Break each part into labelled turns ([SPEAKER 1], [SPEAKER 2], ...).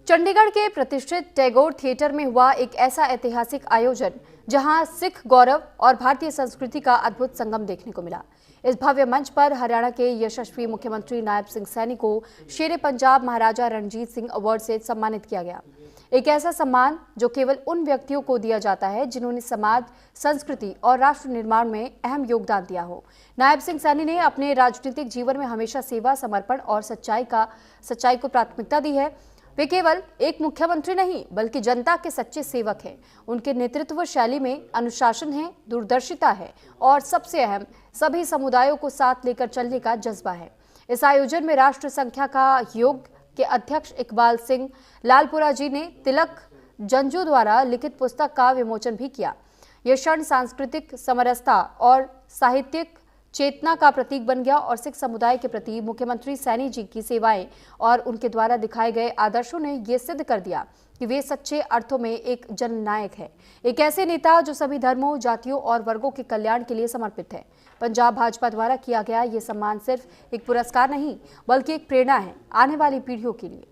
[SPEAKER 1] चंडीगढ़ के प्रतिष्ठित टैगोर थिएटर में हुआ एक ऐसा ऐतिहासिक आयोजन जहां सिख गौरव और भारतीय संस्कृति का अद्भुत संगम देखने को मिला। इस भव्य मंच पर हरियाणा के यशस्वी मुख्यमंत्री नायब सिंह सैनी को शेरे पंजाब महाराजा रणजीत सिंह अवार्ड से सम्मानित किया गया। एक ऐसा सम्मान जो केवल उन व्यक्तियों को दिया जाता है जिन्होंने समाज, संस्कृति और राष्ट्र निर्माण में अहम योगदान दिया हो। नायब सिंह सैनी ने अपने राजनीतिक जीवन में हमेशा सेवा, समर्पण और सच्चाई को प्राथमिकता दी है। वे केवल एक मुख्यमंत्री नहीं बल्कि जनता के सच्चे सेवक हैं। उनके नेतृत्व शैली में अनुशासन है, दूरदर्शिता है और सबसे अहम, सभी समुदायों को साथ लेकर चलने का जज्बा है। इस आयोजन में राष्ट्र संख्या का योग के अध्यक्ष इकबाल सिंह लालपुरा जी ने तिलक जंजू द्वारा लिखित पुस्तक का विमोचन भी किया। यह क्षण सांस्कृतिक समरसता और साहित्यिक चेतना का प्रतीक बन गया और सिख समुदाय के प्रति मुख्यमंत्री सैनी जी की सेवाएं और उनके द्वारा दिखाए गए आदर्शों ने यह सिद्ध कर दिया कि वे सच्चे अर्थों में एक जननायक है, एक ऐसे नेता जो सभी धर्मों, जातियों और वर्गों के कल्याण के लिए समर्पित है। पंजाब भाजपा द्वारा किया गया ये सम्मान सिर्फ एक पुरस्कार नहीं बल्कि एक प्रेरणा है आने वाली पीढ़ियों के लिए।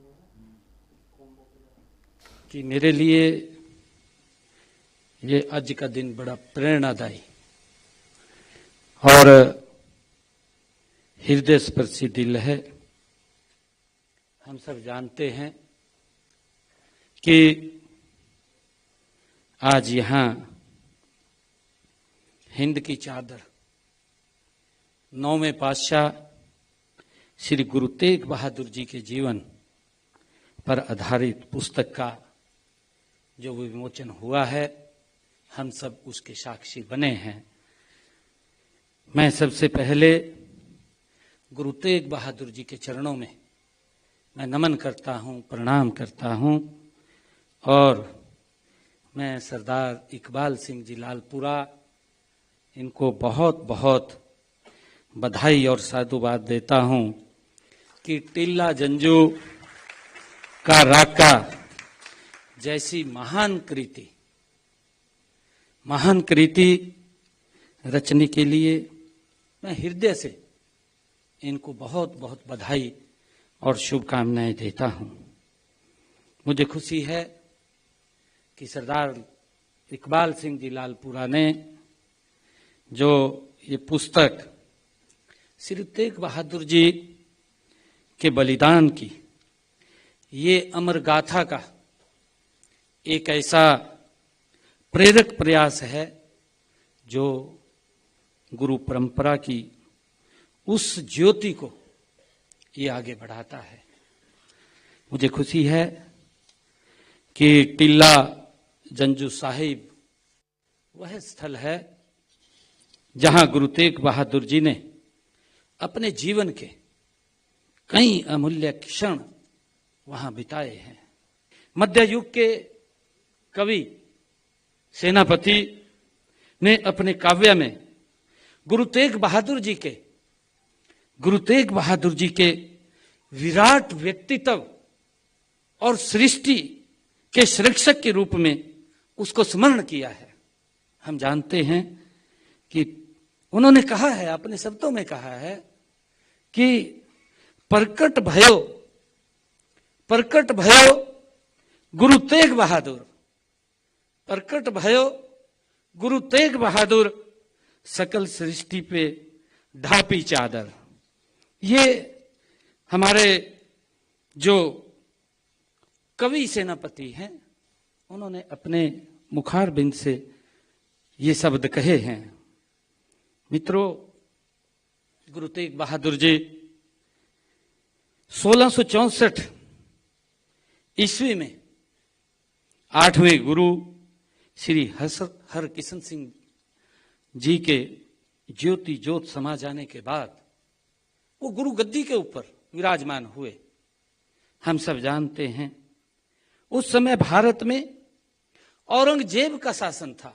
[SPEAKER 2] कि मेरे लिए ये आज का दिन बड़ा प्रेरणादायी और हृदय स्पर्शी दिल है। हम सब जानते हैं कि आज यहां हिंद की चादर 9वें पातशाह श्री गुरु तेग बहादुर जी के जीवन पर आधारित पुस्तक का जो विमोचन हुआ है, हम सब उसके साक्षी बने हैं। मैं सबसे पहले गुरु तेग बहादुर जी के चरणों में मैं नमन करता हूं, प्रणाम करता हूं और मैं सरदार इकबाल सिंह जी लालपुरा इनको बहुत बहुत बधाई और साधुवाद देता हूं कि टिल्ला जंजू का राका जैसी महान कृति रचने के लिए मैं हृदय से इनको बहुत बहुत बधाई और शुभकामनाएं देता हूं। मुझे खुशी है कि सरदार इकबाल सिंह जी लालपुरा ने जो ये पुस्तक श्री तेग बहादुर जी के बलिदान की ये अमर गाथा का एक ऐसा प्रेरक प्रयास है जो गुरु परंपरा की उस ज्योति को ये आगे बढ़ाता है। मुझे खुशी है कि टिल्ला जंजू साहिब वह स्थल है जहां गुरु तेग बहादुर जी ने अपने जीवन के कई अमूल्य क्षण वहां बिताए हैं। मध्य युग के कवि सेनापति ने अपने काव्य में गुरु तेग बहादुर जी के विराट व्यक्तित्व और सृष्टि के संरक्षक के रूप में उसको स्मरण किया है। हम जानते हैं कि उन्होंने कहा है, अपने शब्दों में कहा है कि प्रकट भयो गुरु तेग बहादुर, प्रकट भयो गुरु तेग बहादुर, सकल सृष्टि पे ढापी चादर। ये हमारे जो कवि सेनापति हैं उन्होंने अपने मुखारबिंद से ये शब्द कहे हैं। मित्रों, गुरु तेग बहादुर जी 1664 ईस्वी में 8वें गुरु श्री हरकिशन सिंह जी के ज्योति ज्योत समा जाने के बाद वो गुरु गद्दी के ऊपर विराजमान हुए। हम सब जानते हैं उस समय भारत में औरंगजेब का शासन था।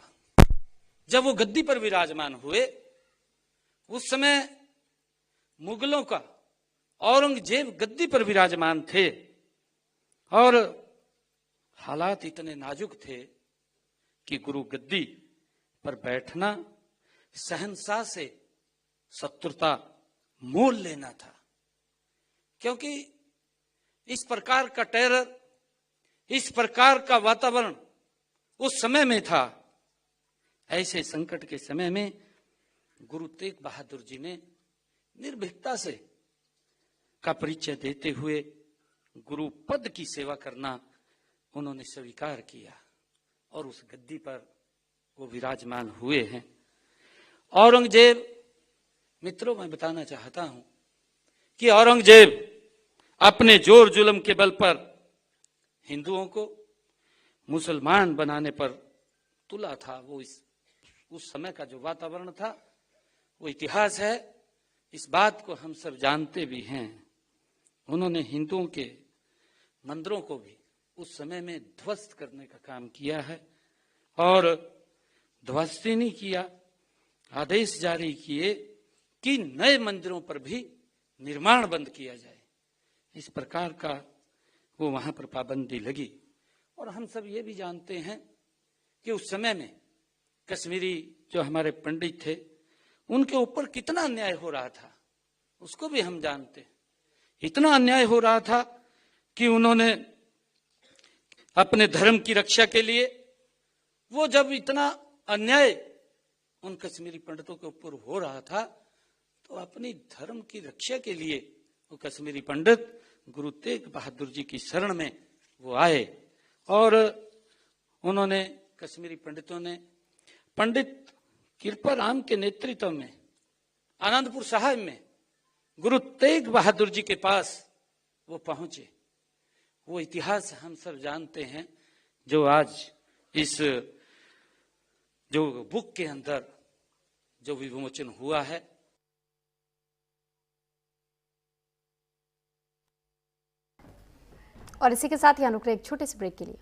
[SPEAKER 2] जब वो गद्दी पर विराजमान हुए उस समय मुगलों का औरंगजेब गद्दी पर विराजमान थे और हालात इतने नाजुक थे कि गुरु गद्दी पर बैठना शहंशाह से शत्रुता मोल लेना था, क्योंकि इस प्रकार का टेरर इस प्रकार का वातावरण उस समय में था। ऐसे संकट के समय में गुरु तेग बहादुर जी ने निर्भीकता से का परिचय देते हुए गुरु पद की सेवा करना उन्होंने स्वीकार किया और उस गद्दी पर वो विराजमान हुए हैं। औरंगजेब, मित्रों, मैं बताना चाहता हूं कि औरंगजेब अपने जोर जुल्म के बल पर हिंदुओं को मुसलमान बनाने पर तुला था। वो उस समय का जो वातावरण था वो इतिहास है, इस बात को हम सब जानते भी हैं। उन्होंने हिंदुओं के मंदिरों को भी उस समय में ध्वस्त करने का काम किया है और ध्वस्त ही नहीं किया, आदेश जारी किए कि नए मंदिरों पर भी निर्माण बंद किया जाए। इस प्रकार का वो वहां पर पाबंदी लगी। और हम सब ये भी जानते हैं कि उस समय में कश्मीरी जो हमारे पंडित थे उनके ऊपर कितना अन्याय हो रहा था, उसको भी हम जानते हैं। इतना अन्याय हो रहा था कि उन्होंने अपने धर्म की रक्षा के लिए, वो जब इतना अन्याय उन कश्मीरी पंडितों के ऊपर हो रहा था तो अपनी धर्म की रक्षा के लिए वो कश्मीरी पंडित गुरु तेग बहादुर जी की शरण में वो आए और उन्होंने, कश्मीरी पंडितों ने पंडित कृपाराम के नेतृत्व में आनंदपुर साहिब में गुरु तेग बहादुर जी के पास वो पहुंचे। वो इतिहास हम सब जानते हैं जो आज इस जो बुक के अंदर जो विमोचन हुआ है।
[SPEAKER 1] और इसी के साथ ही अनुग्रह एक छोटे से ब्रेक के लिए